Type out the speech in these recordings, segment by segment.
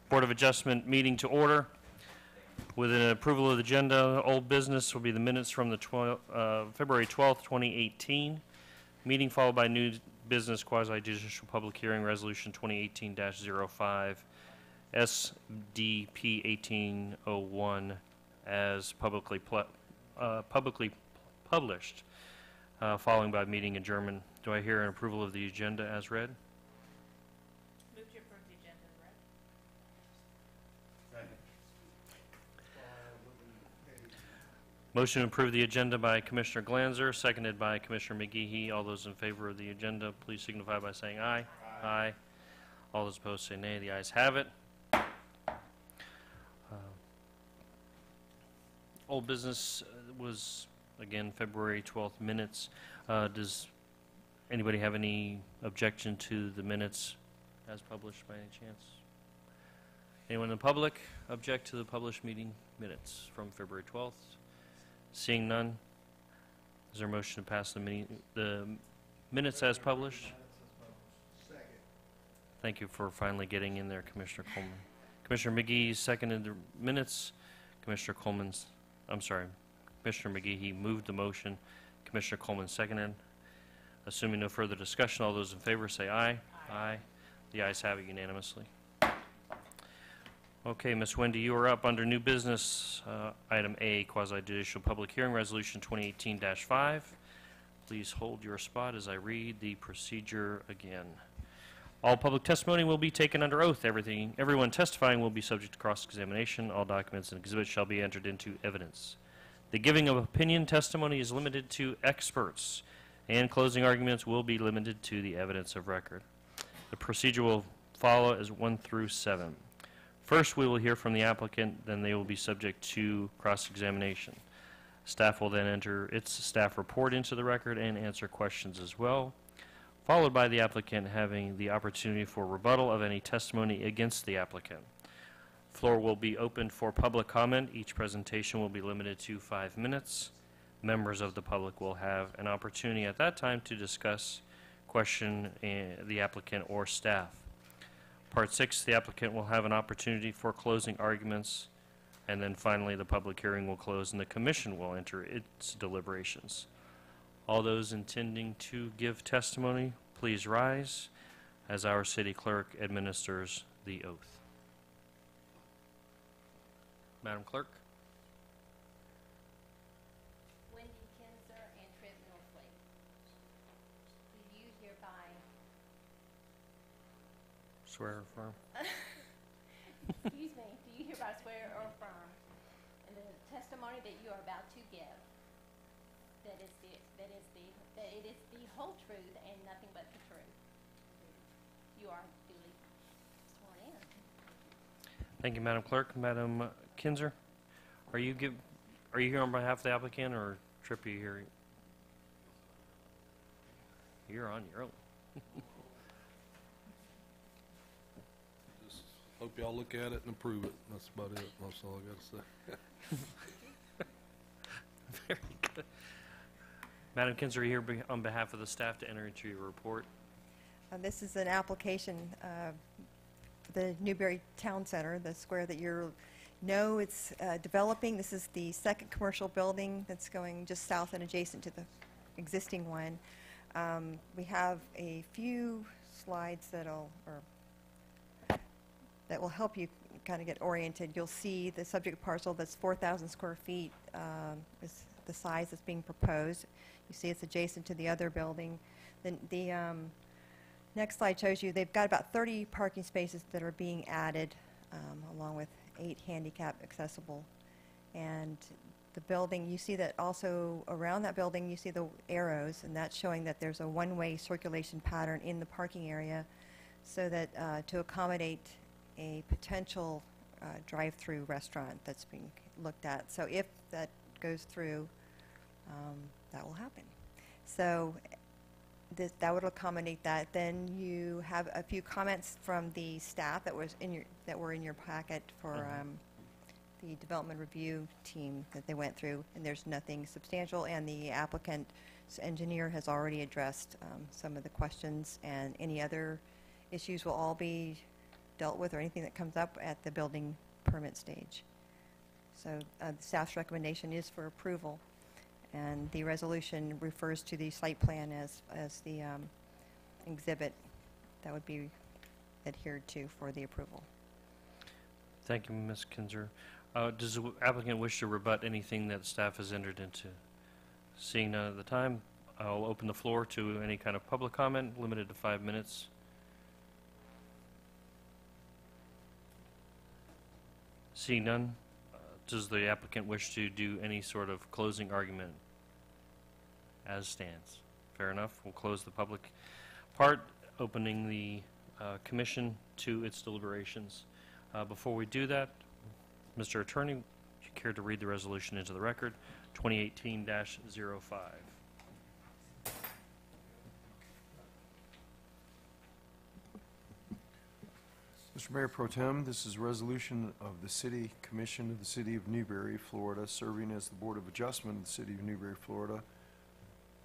Board of Adjustment meeting to order. With an approval of the agenda, old business will be the minutes from the February 12th, 2018. Meeting followed by new business quasi-judicial public hearing resolution 2018-05 SDP 1801 as publicly published, following by meeting adjournment. Do I hear an approval of the agenda as read? Move to approve the agenda as read. Motion to approve the agenda by Commissioner Glanzer, seconded by Commissioner McGehee. All those in favor of the agenda, please signify by saying aye. Aye. All those opposed say nay. The ayes have it. Old business was, again, February 12th minutes. Does anybody have any objection to the minutes as published by any chance? Anyone in the public object to the published meeting minutes from February 12th? Seeing none, is there a motion to pass the minutes as published? Second. Thank you for finally getting in there, Commissioner Coleman. Commissioner McGee seconded the minutes. Commissioner Coleman's, I'm sorry, Commissioner McGee, he moved the motion. Commissioner Coleman seconded. Assuming no further discussion, all those in favor say aye. Aye. The ayes have it unanimously. Okay, Ms. Wendy, you are up under new business, item A, quasi-judicial public hearing resolution 2018-5. Please hold your spot as I read the procedure again. All public testimony will be taken under oath. Everyone testifying will be subject to cross-examination. All documents and exhibits shall be entered into evidence. The giving of opinion testimony is limited to experts, and closing arguments will be limited to the evidence of record. The procedure will follow as 1 through 7. First, we will hear from the applicant, then they will be subject to cross-examination. Staff will then enter its staff report into the record and answer questions as well, followed by the applicant having the opportunity for rebuttal of any testimony against the applicant. Floor will be open for public comment. Each presentation will be limited to 5 minutes. Members of the public will have an opportunity at that time to discuss, question the applicant or staff. Part 6, the applicant will have an opportunity for closing arguments, and then finally the public hearing will close and the commission will enter its deliberations. All those intending to give testimony, please rise as our city clerk administers the oath. Madam Clerk. Wendy Kinzer and Trip Northway. Do you hereby Swear or affirm. excuse me, do you hereby swear or affirm in the testimony that you are about to give that it is the whole truth and nothing but the truth? You are duly sworn in. Thank you, Madam Clerk. Madam Kinzer, are you here on behalf of the applicant, or Tripp, are you here? You're on your own. Just hope y'all look at it and approve it. That's about it. That's all I got to say. Very good. Madam Kinzer, are you here on behalf of the staff to enter into your report? This is an application for the Newberry Town Center, the square that it's developing. This is the second commercial building that's going just south and adjacent to the existing one. We have a few slides that will help you kind of get oriented. You'll see the subject parcel that's 4,000 square feet is the size that's being proposed. You see it's adjacent to the other building. Then the next slide shows you they've got about 30 parking spaces that are being added, along with 8 handicap accessible. And the building, you see that also around that building you see the arrows, and that's showing that there's a one-way circulation pattern in the parking area, so that to accommodate a potential drive-through restaurant that's being looked at. So if that goes through, that will happen. So that would accommodate that. Then you have a few comments from the staff that were in your packet for the development review team that they went through, and there's nothing substantial, and the applicant's engineer has already addressed some of the questions, and any other issues will all be dealt with or anything that comes up at the building permit stage. So the staff's recommendation is for approval, and the resolution refers to the site plan as the exhibit that would be adhered to for the approval. Thank you, Ms. Kinzer. Does the applicant wish to rebut anything that staff has entered into? Seeing none at the time, I'll open the floor to any kind of public comment, limited to 5 minutes. Seeing none, does the applicant wish to do any sort of closing argument as stands? Fair enough. We'll close the public part, opening the commission to its deliberations. Before we do that, Mr. Attorney, would you care to read the resolution into the record, 2018-05? Mr. Mayor Pro Tem, this is a resolution of the City Commission of the City of Newberry, Florida, serving as the Board of Adjustment of the City of Newberry, Florida,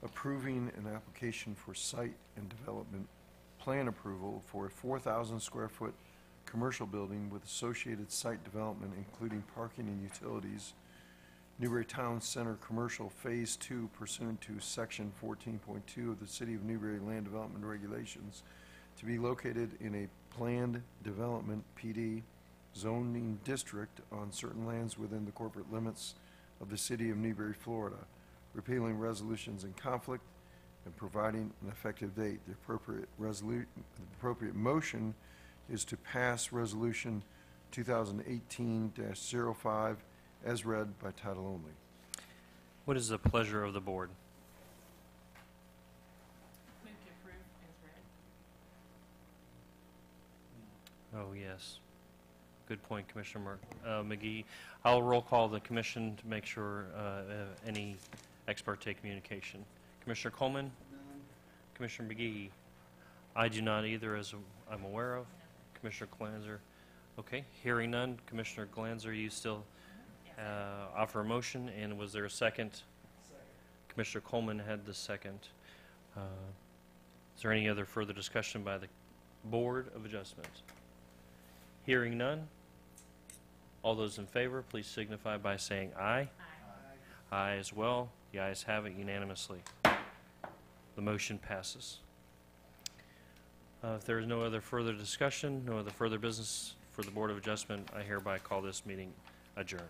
approving an application for site and development plan approval for a 4,000 square foot commercial building with associated site development, including parking and utilities, Newberry Town Center Commercial Phase 2 pursuant to Section 14.2 of the City of Newberry Land Development Regulations, to be located in a planned development PD zoning district on certain lands within the corporate limits of the City of Newberry, Florida, repealing resolutions in conflict and providing an effective date. The appropriate motion is to pass Resolution 2018-05 as read by title only. What is the pleasure of the board? Move to approve as read. Oh, yes. Good point, Commissioner McGee. I'll roll call the commission to make sure any ex parte communication. Commissioner Coleman? None. Commissioner McGee? I do not either, as I'm aware of. Commissioner Glanzer? Okay, hearing none. Commissioner Glanzer, you still offer a motion, and was there a second? Second. Commissioner Coleman had the second. Is there any other further discussion by the Board of Adjustment? Hearing none. All those in favor, please signify by saying aye. Aye. Aye as well. The ayes have it unanimously. The motion passes. If there is no other further discussion, no other further business for the Board of Adjustment, I hereby call this meeting adjourned.